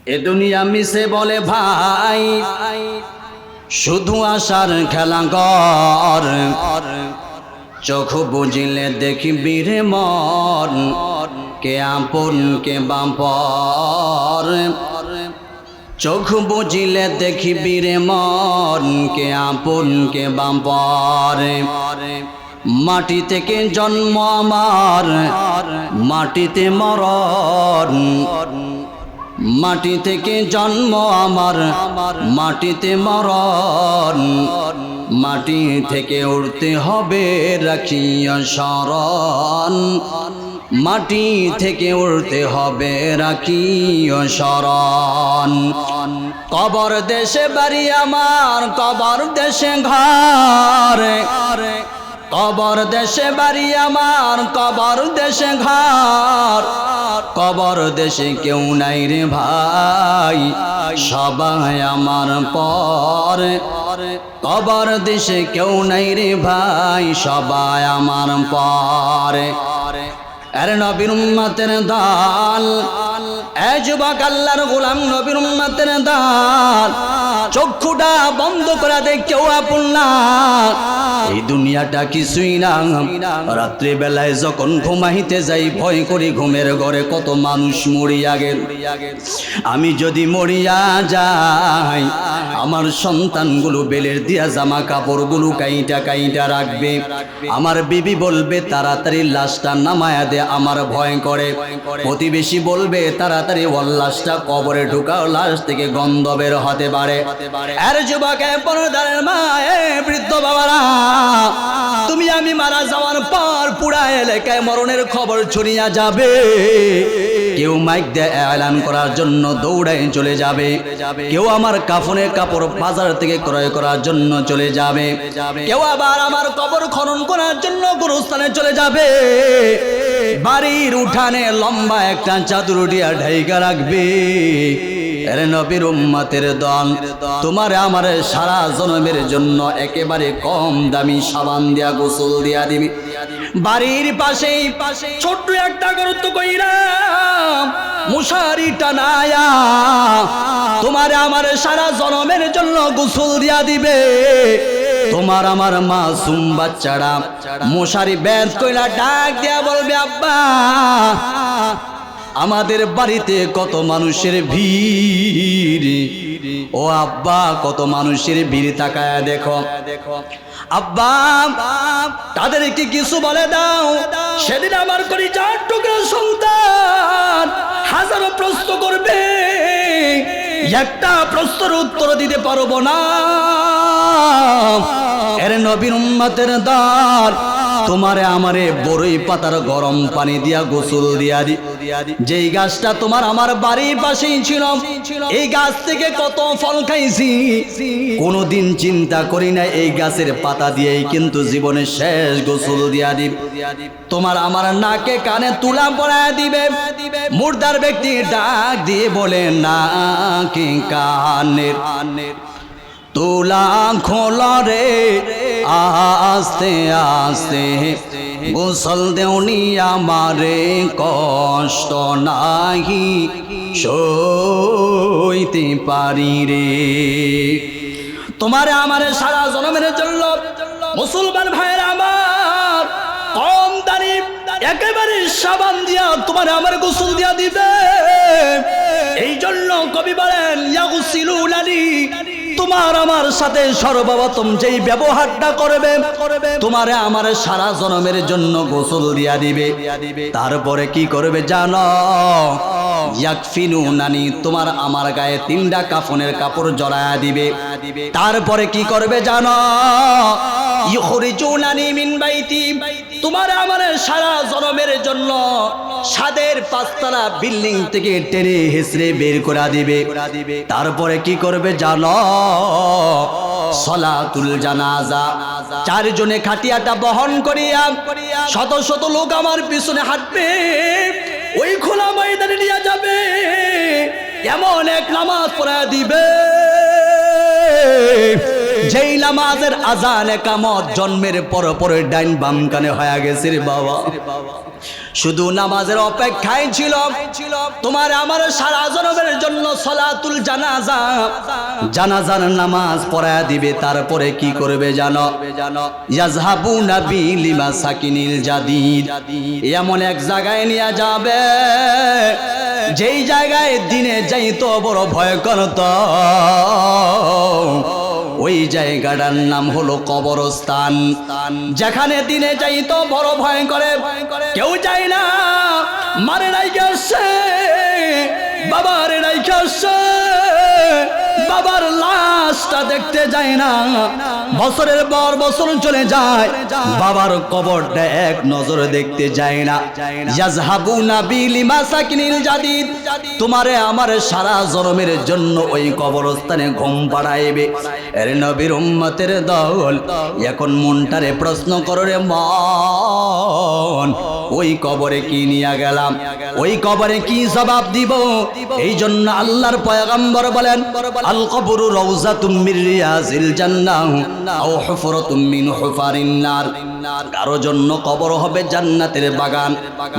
এ দুনিয়া মিশে বলে ভাই শুধু আশার খেলা ঘর, চোখ বুঝিলে দেখবি রে মন, কে আপন কে বাপর। চোখ বুঝিলে দেখিবি রে মন, কে আপন কে বাপর। মাটি থেকে জন্ম আমার, মাটিতে মরণ। মাটি থেকে জন্ম আমার, মাটিতে মরণ। মাটি থেকে উঠতে হবে রাখিয়া শরণ, মাটি থেকে উঠতে হবে রাখিয়া শরণ। কবর দেশে বাড়ি আমার, কবর দেশে ঘর। কবর দেশে বাড়ি আমার, কবর দেশে ঘর। কবর দেশে কেউ নাই রে ভাই, সবাই আমার পর। কবর দেশে কেউ নাই রে ভাই, সবাই আমার পর। আরে নবীর উম্মতের দল, এ যুবক আল্লাহর গোলাম নবীর উম্মতের দল, চক্ষুটা বন্ধ করে দে, কেউ আপন না। এই দুনিয়াটা কিছুই না। রাত্রি বেলায় যখন ঘুমাইতে যাই ভয় করি, ঘুমের ঘরে কত মানুষ মরিয়া গেল। আমি যদি মরিয়া যাই, আমার সন্তানগুলো বেলের দিয়া জামা কাপড়গুলো কাইটা কাইটা রাখবে। আমার বিবি বলবে তাড়াতাড়ি লাশটা নামায়া দে, আমার ভয় করে। প্রতিবেশী বলবে তাড়াতাড়ি ওর লাশটা কবরে ঢুকাও, লাশ থেকে গন্ধ বের হতে পারে। আর যুবক পরদারের মা, বৃদ্ধ বাবারা, তুমি আমি মারা যাওয়ার পর পুরা এলাকায় মরণের খবর ছড়িয়ে যাবে। কেউ মাইক দিয়ে এলান করার জন্য দৌড়ায় চলে যাবে, কেউ আমার কাফনের কাপড় বাজার থেকে ক্রয় করার জন্য চলে যাবে, কেউ আবার আমার কবর খনন করার জন্য গুরুস্থানে চলে যাবে। বাড়ির উঠানে লম্বা একটা চাদর দিয়া ঢাইকা রাখবে। আরে নবীর উম্মতের দল, তোমার আমার সারা জনমের জন্য একেবারে কম দামি সাবান দিয়া গোসল দিয়া দিবি। বাড়ির পাশেই ছোট্ট একটা গর্ত কইরা মশারি টানায়া তোমার আমার সারা জনমের জন্য গোসল দিয়া দিবে। তোমার আমার মাসুম বাচ্চারা মশারি বেদ কইরা ডাক দিয়া বলবে, আব্বা আমাদের বাড়িতে কত মানুষের ভিড়। ও আব্বা কত মানুষের ভিড়, তাকায়া দেখো। আব্বা তাদেরকে কিছু বলে দাও, সেদিন আমার করি 4 টুকরা সন্তান হাজারো প্রশ্ন করবে, একটা প্রশ্নের উত্তর দিতে পারবো না। এর নবীর উম্মতের দল, তোমারে আমারে বড়ই পাতার গরম পানি দিয়া গোসল দিয়া দি। যেই গাছটা তোমার আমার বাড়ির পাশেই ছিল, এই গাছ থেকে কত ফল খাইছি, কোনোদিন চিন্তা করি না এই গাছের পাতা দিয়েই কিন্তু জীবনের শেষ গোসল দিয়া দিব। তোমার আমার নাকে কানে তুলা পরায় দিবে। মুর্দার ব্যক্তি ডাক দিয়ে বলে, নাকে কানের তুলা খোলা রে, আস্তে আস্তে গোসল দেওনি আমারে, কষ্ট নাহি সইতে পারি রে। তোমারে আমারে সারা জনমের জন্য মুসলমান ভাইয়েরা আমার কম দানি একেবারে সাবান দিয়া তোমার আমার গোসল দিয়া দিবে। এই জন্য কবি বলেন, ইয়াগুসিলুনানি, তোমার আমার সাথে সর্বপ্রথম যেই ব্যবহারটা করবে, তোমারে আমার সারা জনমের জন্য গোসল দিয়া দিবে। তারপরে কি করবে জানো? ইয়াকফিনুনানি, তোমার আমার গায়ে 3টা কাফনের কাপড় জড়ায়া দিবে। তারপরে কি করবে জানো? ইখরিজুনানি মিন বাইতি, তোমার আমার সারা জনমের জন্য সাদের 5তলা বিল্ডিং থেকে টেনে হেসড়ে বের করে দিবে। তারপরে কি করবে জানো? সলাতুল জানাজা, 4 জনে খাটিয়াটা বহন করিয়া শত শত লোক আমার পিছনে হাঁটবে, ওই খোলা ময়দানে নিয়ে যাবে, এমন এক নামাজ পড়া দিবে যেই নামাজের আজান একামত জন্মের পর পরে ডাইন বাম কানে হয়ে গেছে রে বাবা। শুধু নামাজের অপেক্ষায় ছিল তোমার আমার সারা জনমের জন্য সলাতুল জানাজা, জানাজার নামাজ পড়ায়া দিবে। তারপরে কি করবে জানো? ইয়াজহাবুনা বিলি মাসাকিনিল জাদিদ, এমন এক জায়গায় নিয়ে যাবে যেই জায়গায় দিনে যাইতো বড় ভয় করত। ওই জায়গাটার নাম হলো কবরস্থান। যেখানে দিনে যাইতো বড় ভয় করে, কেউ যায় না। মারে রাইখা আসছে, বাবারে রাইখা আসছে, বাবার লাশটা দেখতে যায় না। বছরের পর বছর চলে যায়, বাবার কবরটা এক নজরে দেখতে যায় না। ইয়াজহাবুনা বিলি মাসাকিনিল জাদিদ, তোমারে আমারে সারা জনমের জন্য ওই কবরস্থানে ঘুম পাড়াইবে। এর নবীর উম্মতের দল, এখন মনটারে প্রশ্ন করো রে মন, ওই কবরে কি নিয়ে গেলাম, ওই কবরে কি জবাব দিব? এই জন্য আল্লাহর পয়গম্বর বলেন, আল কবরু রাউযাতুম মির রিয়াজিল জান্নাহ আও হুফরাতুম মিন হুফারিন নার। কারো জন্য কবর হবে জান্নাতের বাগান,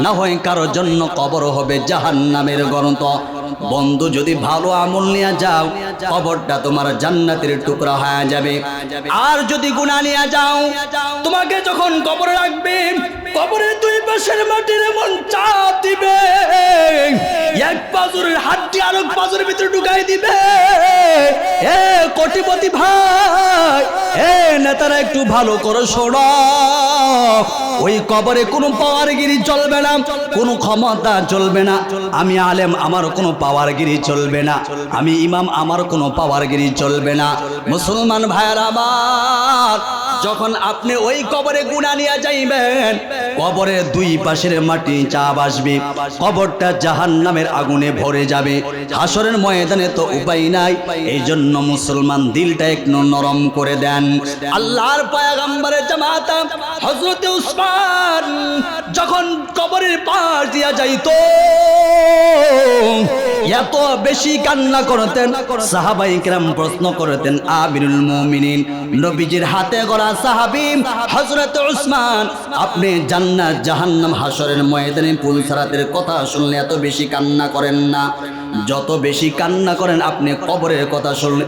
না হয় কারো জন্য কবর হবে জাহান্নামের গর্ত। বন্ধু, যদি ভালো আমল নিয়ে যাও, কবরটা তোমার জান্নাতের টুকরা হয়ে যাবে। আর যদি গুনাহ নিয়ে যাও, তোমাকে যখন কবরে রাখবে, কবরের দুই পাশের মাটির এমন চাপ দিবে, এক পাজরের হাড্ডি আরেক পাজরের ভিতরে ঢুকাই দিবে। এ কোটিপতি ভাই, এ নেতারা, একটু ভালো করে শোনো। ওই কবরে কোনো পাওয়ারগিরি চলবে না, কোনো ক্ষমতা চলবে না। আমি আলেম, আমার কোনো পাওয়ারগিরি চলবে না। আমি ইমাম, আমার কোনো পাওয়ারগিরি চলবে না। মুসলমান ভাইয়েরা আমার, যখন আপনি ওই কবরে গুনাহ নিয়ে যাইবেন, কবরের দুই পাশের মাটি চাপ আসবে, কবরটা জাহান্নামের আগুনে ভরে যাবে। হাসরের ময়দানে তো উপায় নাই। এই জন্য মুসলমান দিলটা একটু নরম করে দেন। আল্লাহর পয়গম্বরের জামাত হযরত উসমান যখন কবরের পাশ দিয়া যাইতো, এত বেশি কান্না করতেন, সাহাবায়ে কেরাম প্রশ্ন করতেন, আমিরুল মুমিনিন, নবীজির হাতে গড়া সাহাবী হযরত উসমান, আপনি জান্নাত জাহান্নাম হাসরের ময়দানে পুলসারাতের কথা শুনলে এত বেশি কান্না করেন না? যত বেশি কান্না করেন আপনি কবরের কথা শুনলে।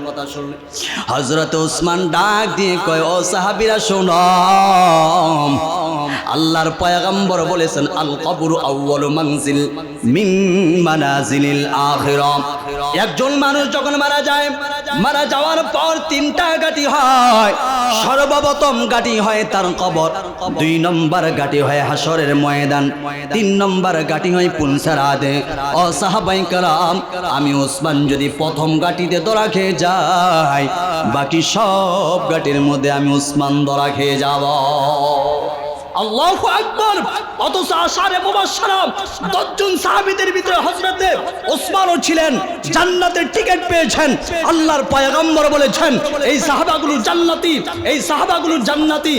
হযরত উসমান ডাক দিয়ে কয়, ও সাহাবীরা শোনো, আল্লাহর পয়গম্বর বলেছেন, আল কবরু আউয়ালু মানজিল মিন মানাজিলিল আখিরাহ। একজন মানুষ যখন মারা যায়, মারা যাওয়ার পর তিনটা গাটি হয়। সর্বপ্রথম গাটি হয় তার কবর, 2 নম্বর গাটি হয় হাসরের ময়দান, 3 নম্বর গাটি হয় পুলসারাতে। ও সাহাবায়ে কেরাম, আমি ওসমান যদি প্রথম গাটিতে ধরা খেয়ে যাই, বাকি সব গাটির মধ্যে আমি ওসমান ধরা খেয়ে যাব। আল্লাহু আকবার। অথচ আশারে মুবাশশারা 10 জন সাহাবীদের ভিতরে হযরতে ওসমানও ছিলেন, জান্নাতের টিকিট পেয়েছেন। আল্লাহর পয়গম্বর বলেছেন, এই সাহাবাগুলো জান্নাতি, এই সাহাবাগুলো জান্নাতি।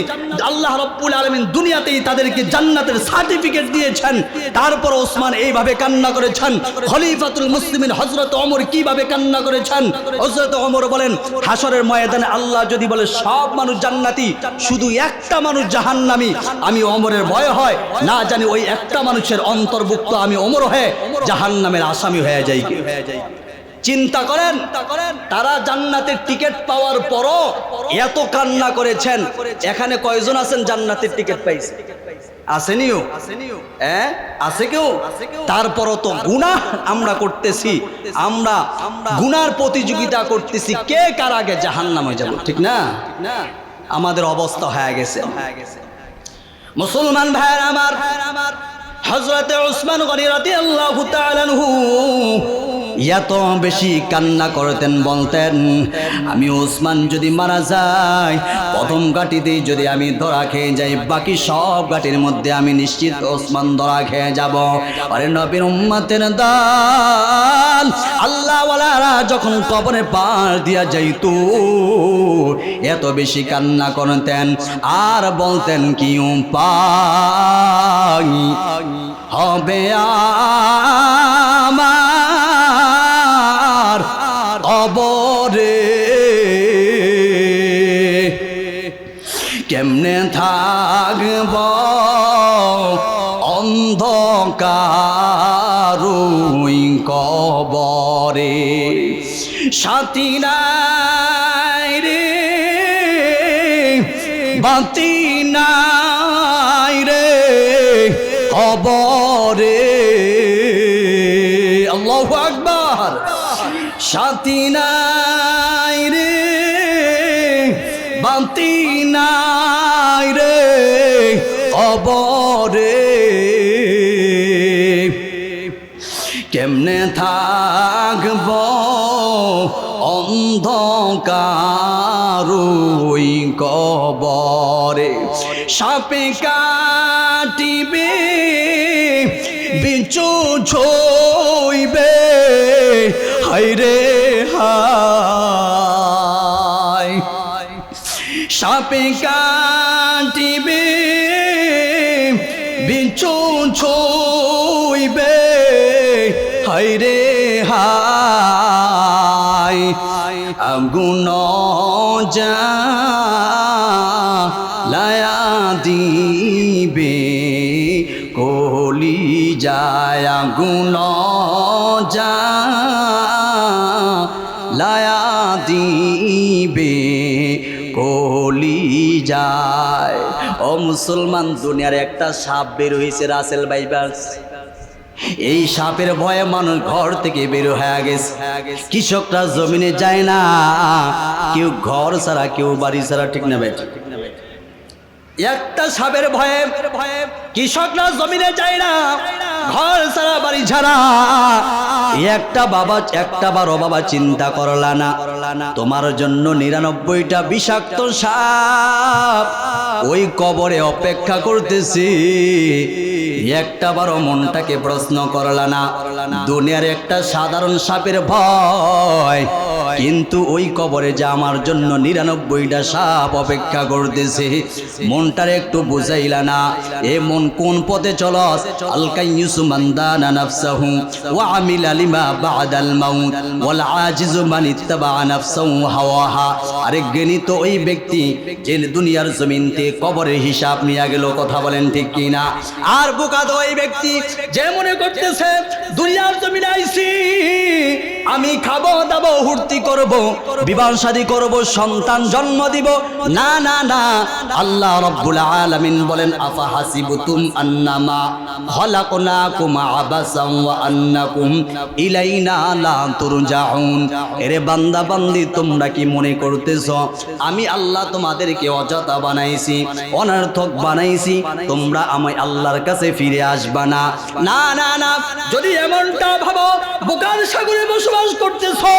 আল্লাহ রাব্বুল আলামিন দুনিয়াতেই তাদেরকে জান্নাতের সার্টিফিকেট দিয়েছেন। তারপর ওসমান এইভাবে কান্না করেছেন। খলিফাতুল মুসলিমিন হযরত ওমর কিভাবে কান্না করেছেন? হযরত ওমর বলেন, হাসরের ময়দানে আল্লাহ যদি বলে সব মানুষ জান্নাতি, শুধু একটা মানুষ জাহান্নামী, আমি ওমরের ভয় হয় না জানি ওই একটা মানুষের অন্তর্ভুক্ত আমি ওমর হয়ে জাহান্নামের আসামি হয়ে যাই। চিন্তা করেন, তারা জান্নাতের টিকিট পাওয়ার পরও এত কান্না করেছেন। এখানে কয়জন আছেন জান্নাতের টিকিট পাইছে? আসেনিও? আছে কেউ? তারপরও তো গুনাহ আমরা করতেছি, আমরা গুনার প্রতিযোগিতা করতেছি, কে কার আগে জাহান্নামে যাব, ঠিক না? আমাদের অবস্থা হয়ে গেছে। মুসলমান ভাইয়েরা আমার, হযরত উসমান গনি রাদিয়াল্লাহু তাআলা আনহু এত বেশি কান্না করতেন, বলতেন, আমি ওসমান যদি মারা যাই, প্রথম গাটিতেই যদি আমি ধরা খেয়ে যাই, বাকি সব গাটির মধ্যে আমি নিশ্চিত ওসমান ধরা খেয়ে যাব। আরে নবীর উম্মতের দল, আল্লাহ ওয়ালারা যখন কবরে পার দিয়া যাইতো, এত বেশি কান্না করতেন আর বলতেন, কি উপায় হবে আমার কবরে, কেমনে থাকব অন্ধকার কবরে। সাথী নাই রে বাতি নাই রে কবরে, আল্লাহু আকবার। সাথী নাই রে বাতি নাই রে কবরে, কেমনে থাকব অন্ধকার ওই কবরে, সাপে কাটিবে বিচু ছইবে হায়রে হায়, সাপে কাটিবে বিচু ছইবে হায়রে হায়, আগুন জ্বালায়া দিবে কলি যায়, আগুন জ্বালায়া দিবে কলি যায়। ও মুসলমান, দুনিয়ার একটা সাপ বের হয়েছে রাসেল বাইবাস, এই সাপের ভয়ে মানুষ ঘর থেকে বের হয়ে গেছে। কৃষকরা জমিনে যায় না, কেউ ঘর ছাড়া কেউ বাড়ি ছাড়া, ঠিক না ভাই? একটা সাপের ভয়ে কৃষকরা জমিনে যায় না, ঘর ছাড়া বাড়ি ছাড়া। একটা বারো বাবা চিন্তা করলা না, তোমার জন্য 99টা বিষাক্ত সাপ ওই কবরে অপেক্ষা করতেছি। একটা বারো মনটাকে প্রশ্ন করলা না, দুনিয়ার একটা সাধারণ সাপের ভয়, কিন্তু ওই কবরে যে আমার জন্য 99টা সাপ অপেক্ষা করতেছে, মনটারে একটু বুঝাইলা না। এ মন কোন পথে চলস? আলকাইয়ুসু মান দানা নাফসাহু ওয়া আমিলা লিমা বাদাল মাউত ওয়াল আজিজু মান ইত্তাবা নাফসাহু হাওয়াহা। আরে জ্ঞানী তো ওই ব্যক্তি যে দুনিয়ার জমিনতে কবরের হিসাব নিয়ে গেল, কথা বলেন ঠিক কি না? আর বোকা তো ওই ব্যক্তি যে মনে করতেছে দুনিয়ার জমিনে আইছি আমি খাবো দাবো হুর্তি করব, বিবাহ শাদী করব, সন্তান জন্ম দিব। না না না, আল্লাহ রাব্বুল আলামিন বলেন আফা হাসিবতুম আন্নামা খালাকনাকুম আবাসান ওয়া আন্নাকুম ইলাইনা লা তুরজাউন। এরে বান্দা বান্দি, তোমরা কি মনে করতেছো আমি আল্লাহ তোমাদেরকে অযথা বানাইছি, অনর্থক বানাইছি, তোমরা আমি আল্লাহর কাছে ফিরে আসবা না? না না না, যদি এমনটা ভাবো বোকার সাগরে বসবাস করতেছো।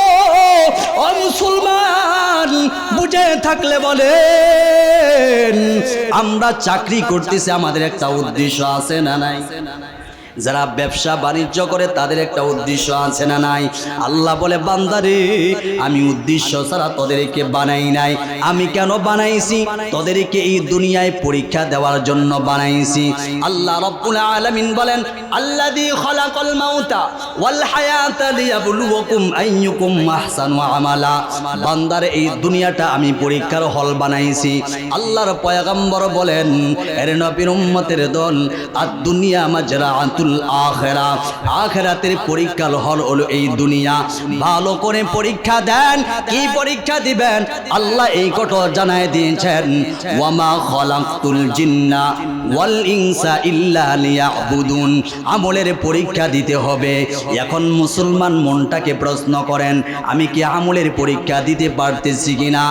ও মুসলমান, বুঝে থাকলে বলেন, আমরা চাকরি করতেছি, আমাদের একটা উদ্দেশ্য আছে না নাই? যারা ব্যবসা বাণিজ্য করে তাদের একটা উদ্দেশ্য আছে না নাই? আল্লাহ বলে বান্দারে, আমি উদ্দেশ্য ছাড়া তোদেরকে বানাই নাই। আমি কেন বানাইছি? তোদেরকে এই দুনিয়ায় পরীক্ষা দেওয়ার জন্য বানাইছি। আল্লাহ রাব্বুল আলামিন বলেন আল্লাযী খালাকাল মাউতা ওয়াল হায়াতা লিয়াবলুয়াকুম আইয়ুকুম আহসানু আমালা। বান্দারে, এই দুনিয়াটা আমি পরীক্ষার হল বানাইছি। আল্লাহর পয়গম্বর বলেন, এর নবীর উম্মতের দল, আর দুনিয়া মাজরাআতুল আখিরা, আখিরাতের পরীক্ষার হল হলো এই দুনিয়া। ভালো করে পরীক্ষা দেন। কি পরীক্ষা দিবেন? আল্লাহ এই কথা জানায় দিয়েছেন, ওয়ামা খালাকতুল জিন্না ওয়াল ইনসা ইল্লা লিয়াবুদুন। আমলের পরীক্ষা দিতে হবে। এখন মুসলমান মনটাকে প্রশ্ন করেন, আমি কি আমলের পরীক্ষা দিতে পারতেছি কিনা?